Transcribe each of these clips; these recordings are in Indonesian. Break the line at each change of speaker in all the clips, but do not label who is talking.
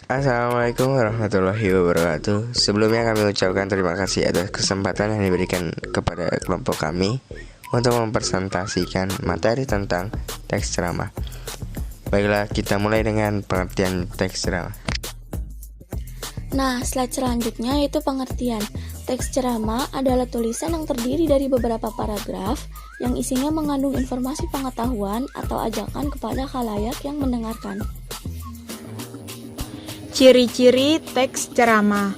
Assalamualaikum warahmatullahi wabarakatuh. Sebelumnya kami ucapkan terima kasih atas kesempatan yang diberikan kepada kelompok kami untuk mempresentasikan materi tentang teks ceramah. Baiklah, kita mulai dengan pengertian teks ceramah.
Nah, slide selanjutnya yaitu pengertian. Teks ceramah adalah tulisan yang terdiri dari beberapa paragraf yang isinya mengandung informasi pengetahuan atau ajakan kepada khalayak yang mendengarkan.
Ciri-ciri teks ceramah.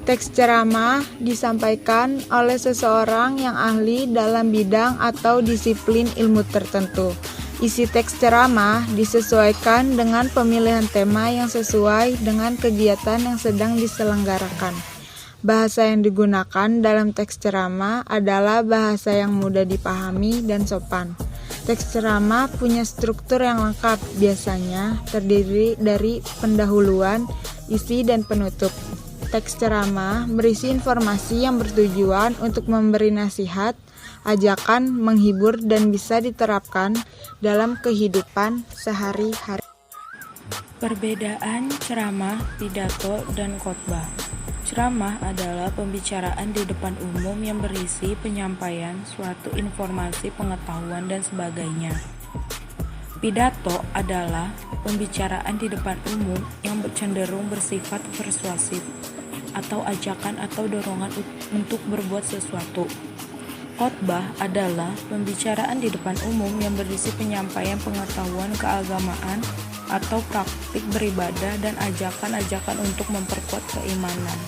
Teks ceramah disampaikan oleh seseorang yang ahli dalam bidang atau disiplin ilmu tertentu. Isi teks ceramah disesuaikan dengan pemilihan tema yang sesuai dengan kegiatan yang sedang diselenggarakan. Bahasa yang digunakan dalam teks ceramah adalah bahasa yang mudah dipahami dan sopan. Teks ceramah punya struktur yang lengkap, biasanya terdiri dari pendahuluan, isi, dan penutup. Teks ceramah berisi informasi yang bertujuan untuk memberi nasihat, ajakan, menghibur, dan bisa diterapkan dalam kehidupan sehari-hari.
Perbedaan ceramah, pidato, dan khotbah. Ceramah adalah pembicaraan di depan umum yang berisi penyampaian suatu informasi, pengetahuan, dan sebagainya. Pidato adalah pembicaraan di depan umum yang cenderung bersifat persuasif atau ajakan atau dorongan untuk berbuat sesuatu. Khotbah adalah pembicaraan di depan umum yang berisi penyampaian pengetahuan keagamaan atau praktik beribadah dan ajakan-ajakan untuk memperkuat keimanan.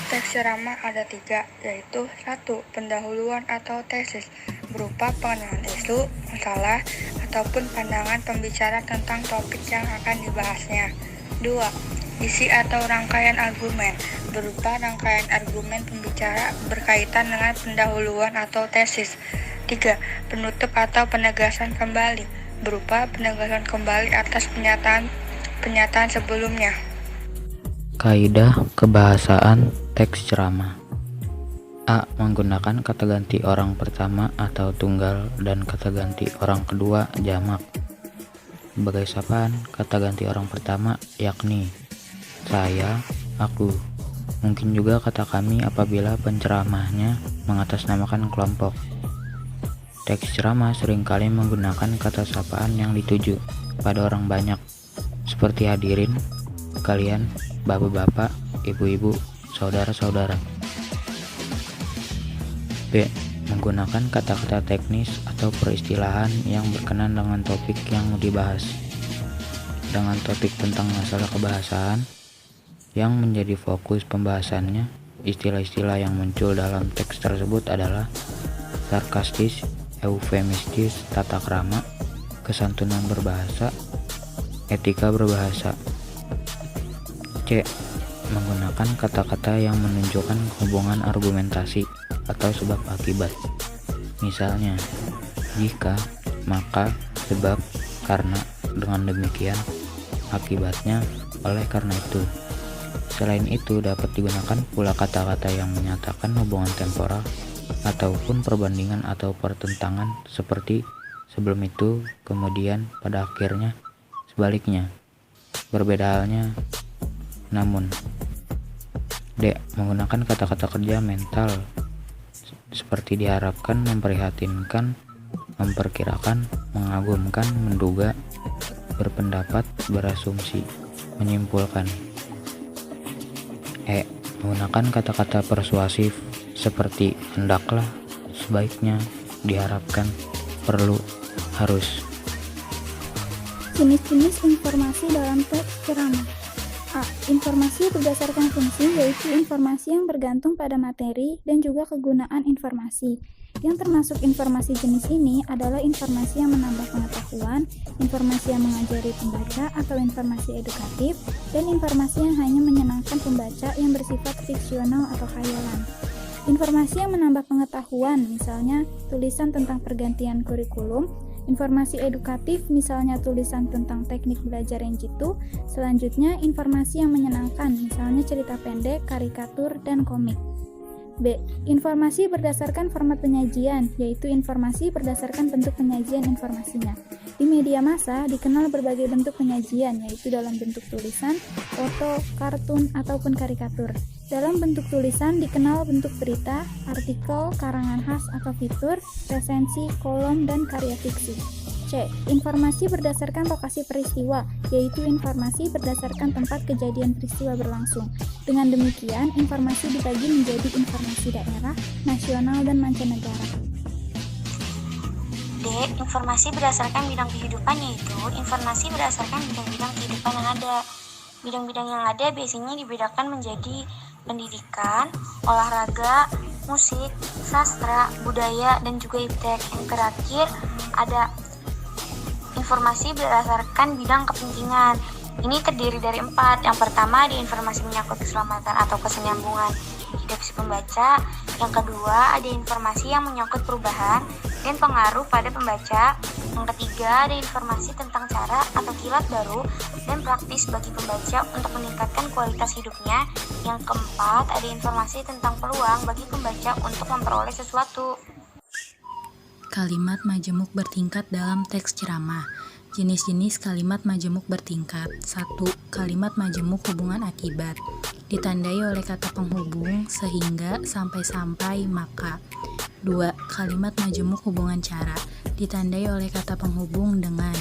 Teks ceramah ada 3, yaitu 1. Pendahuluan atau tesis, berupa pengenalan isu, masalah, ataupun pandangan pembicara tentang topik yang akan dibahasnya. 2. Isi atau rangkaian argumen, berupa rangkaian argumen pembicara berkaitan dengan pendahuluan atau tesis. 3. Penutup atau penegasan kembali, berupa penegasan kembali atas pernyataan sebelumnya.
Kaidah kebahasaan teks ceramah. A. Menggunakan kata ganti orang pertama atau tunggal dan kata ganti orang kedua jamak. Sebagai sapaan, kata ganti orang pertama yakni saya, aku. Mungkin juga kata kami apabila penceramahnya mengatasnamakan kelompok. Teks ceramah seringkali menggunakan kata sapaan yang dituju pada orang banyak, seperti hadirin, kalian, bapak-bapak, ibu-ibu, saudara-saudara. B. Menggunakan kata-kata teknis atau peristilahan yang berkenan dengan topik yang dibahas. Dengan topik tentang masalah kebahasaan yang menjadi fokus pembahasannya, istilah-istilah yang muncul dalam teks tersebut adalah sarkastis, eufemistis, tata krama, kesantunan berbahasa, etika berbahasa. C. Menggunakan kata-kata yang menunjukkan hubungan argumentasi atau sebab akibat. Misalnya, jika, maka, sebab, karena, dengan demikian, akibatnya, oleh karena itu. Selain itu, dapat digunakan pula kata-kata yang menyatakan hubungan temporal ataupun perbandingan atau pertentangan seperti sebelum itu, kemudian, pada akhirnya, sebaliknya. Berbeda halnya, namun. D. Menggunakan kata-kata kerja mental seperti diharapkan, memprihatinkan, memperkirakan, mengagumkan, menduga, berpendapat, berasumsi, menyimpulkan. E. Menggunakan kata-kata persuasif seperti hendaklah, sebaiknya, diharapkan, perlu, harus.
Jenis-jenis informasi dalam teks ceramah. A. Informasi berdasarkan fungsi, yaitu informasi yang bergantung pada materi dan juga kegunaan informasi. Yang termasuk informasi jenis ini adalah informasi yang menambah pengetahuan, informasi yang mengajari pembaca atau informasi edukatif, dan informasi yang hanya menyenangkan pembaca yang bersifat fiksional atau khayalan. Informasi yang menambah pengetahuan, misalnya tulisan tentang pergantian kurikulum. Informasi edukatif, misalnya tulisan tentang teknik belajar yang jitu. Selanjutnya, informasi yang menyenangkan, misalnya cerita pendek, karikatur, dan komik. B. Informasi berdasarkan format penyajian, yaitu informasi berdasarkan bentuk penyajian informasinya. Di media massa dikenal berbagai bentuk penyajian, yaitu dalam bentuk tulisan, foto, kartun, ataupun karikatur. Dalam bentuk tulisan dikenal bentuk berita, artikel, karangan khas atau fitur, resensi, kolom, dan karya fiksi. C. Informasi berdasarkan lokasi peristiwa, yaitu informasi berdasarkan tempat kejadian peristiwa berlangsung. Dengan demikian, informasi dibagi menjadi informasi daerah, nasional, dan mancanegara.
D. Informasi berdasarkan bidang kehidupan, yaitu informasi berdasarkan bidang-bidang kehidupan yang ada. Bidang-bidang yang ada biasanya dibedakan menjadi pendidikan, olahraga, musik, sastra, budaya, dan juga iptek. Yang terakhir ada informasi berdasarkan bidang kepentingan. Ini terdiri dari 4. Yang pertama ada informasi menyangkut keselamatan atau kesinambungan hidup si pembaca. Yang kedua ada informasi yang menyangkut perubahan dan pengaruh pada pembaca. Yang ketiga ada informasi tentang cara atau kilat baru dan praktis bagi pembaca untuk meningkatkan kualitas hidupnya. Yang keempat ada informasi tentang peluang bagi pembaca untuk memperoleh sesuatu.
Kalimat majemuk bertingkat dalam teks ceramah. Jenis-jenis kalimat majemuk bertingkat. 1. Kalimat majemuk hubungan akibat. Ditandai oleh kata penghubung sehingga, sampai-sampai, maka. 2. Kalimat majemuk hubungan cara. Ditandai oleh kata penghubung dengan.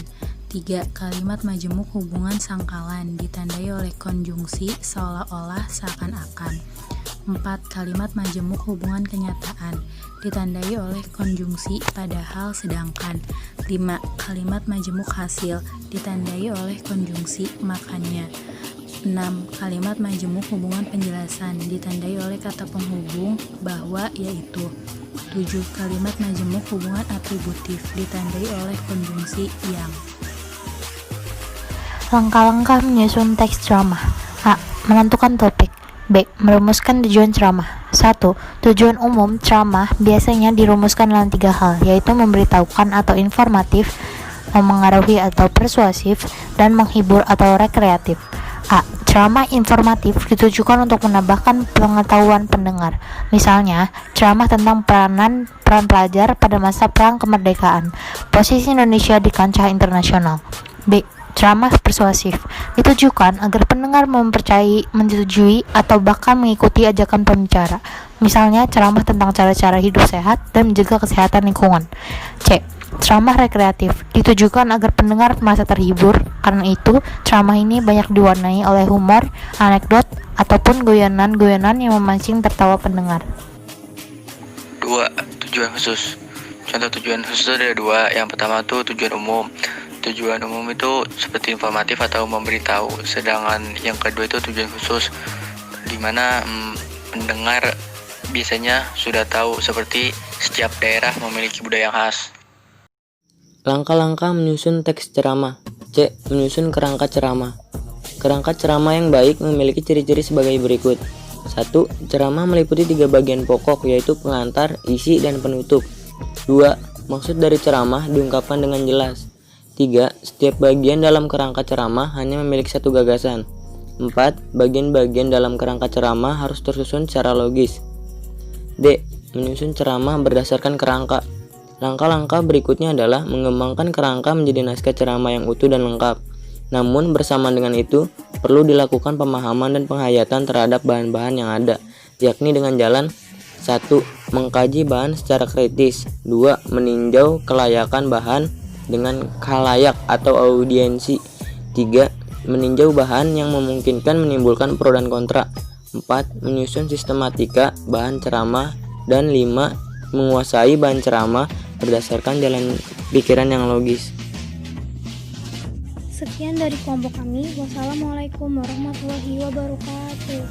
3. Kalimat majemuk hubungan sangkalan. Ditandai oleh konjungsi seolah-olah, seakan-akan. 4. Kalimat majemuk hubungan kenyataan. Ditandai oleh konjungsi padahal sedangkan. 5. Kalimat majemuk hasil. Ditandai oleh konjungsi makanya. 6. Kalimat majemuk hubungan penjelasan. Ditandai oleh kata penghubung bahwa, yaitu. 7. Kalimat majemuk hubungan atributif. Ditandai oleh konjungsi yang.
Langkah-langkah menyusun teks ceramah. A. Menentukan topik. B. Merumuskan tujuan ceramah. 1. Tujuan umum ceramah biasanya dirumuskan dalam 3 hal, yaitu memberitahukan atau informatif, memengaruhi atau persuasif, dan menghibur atau rekreatif. A. Ceramah informatif ditujukan untuk menambahkan pengetahuan pendengar. Misalnya, ceramah tentang peran pelajar pada masa perang kemerdekaan, posisi Indonesia di kancah internasional. B. Ceramah persuasif ditujukan agar pendengar mempercayai, menyetujui, atau bahkan mengikuti ajakan pembicara. Misalnya, ceramah tentang cara-cara hidup sehat dan menjaga kesehatan lingkungan. C. Ceramah rekreatif ditujukan agar pendengar merasa terhibur. Karena itu, ceramah ini banyak diwarnai oleh humor, anekdot, ataupun guyonan-guyonan yang memancing tertawa pendengar.
2. Tujuan khusus. Contoh tujuan khusus ada 2. Yang pertama tuh tujuan umum. Tujuan umum itu seperti informatif atau memberitahu. Sedangkan yang kedua itu tujuan khusus, di mana pendengar biasanya sudah tahu, seperti setiap daerah memiliki budaya yang khas.
Langkah-langkah menyusun teks ceramah. C. Menyusun kerangka ceramah. Kerangka ceramah yang baik memiliki ciri-ciri sebagai berikut. 1. Ceramah meliputi 3 bagian pokok, yaitu pengantar, isi, dan penutup. 2. Maksud dari ceramah diungkapkan dengan jelas. 3. Setiap bagian dalam kerangka ceramah hanya memiliki satu gagasan. 4. Bagian-bagian dalam kerangka ceramah harus tersusun secara logis. D. Menyusun ceramah berdasarkan kerangka. Langkah-langkah berikutnya adalah mengembangkan kerangka menjadi naskah ceramah yang utuh dan lengkap. Namun bersamaan dengan itu, perlu dilakukan pemahaman dan penghayatan terhadap bahan-bahan yang ada, yakni dengan jalan 1. Mengkaji bahan secara kritis. 2. Meninjau kelayakan bahan dengan khalayak atau audiensi. 3. Meninjau bahan yang memungkinkan menimbulkan pro dan kontra. 4. Menyusun sistematika bahan ceramah. Dan 5. Menguasai bahan ceramah berdasarkan jalan pikiran yang logis.
Sekian dari kelompok kami. Wassalamualaikum warahmatullahi wabarakatuh.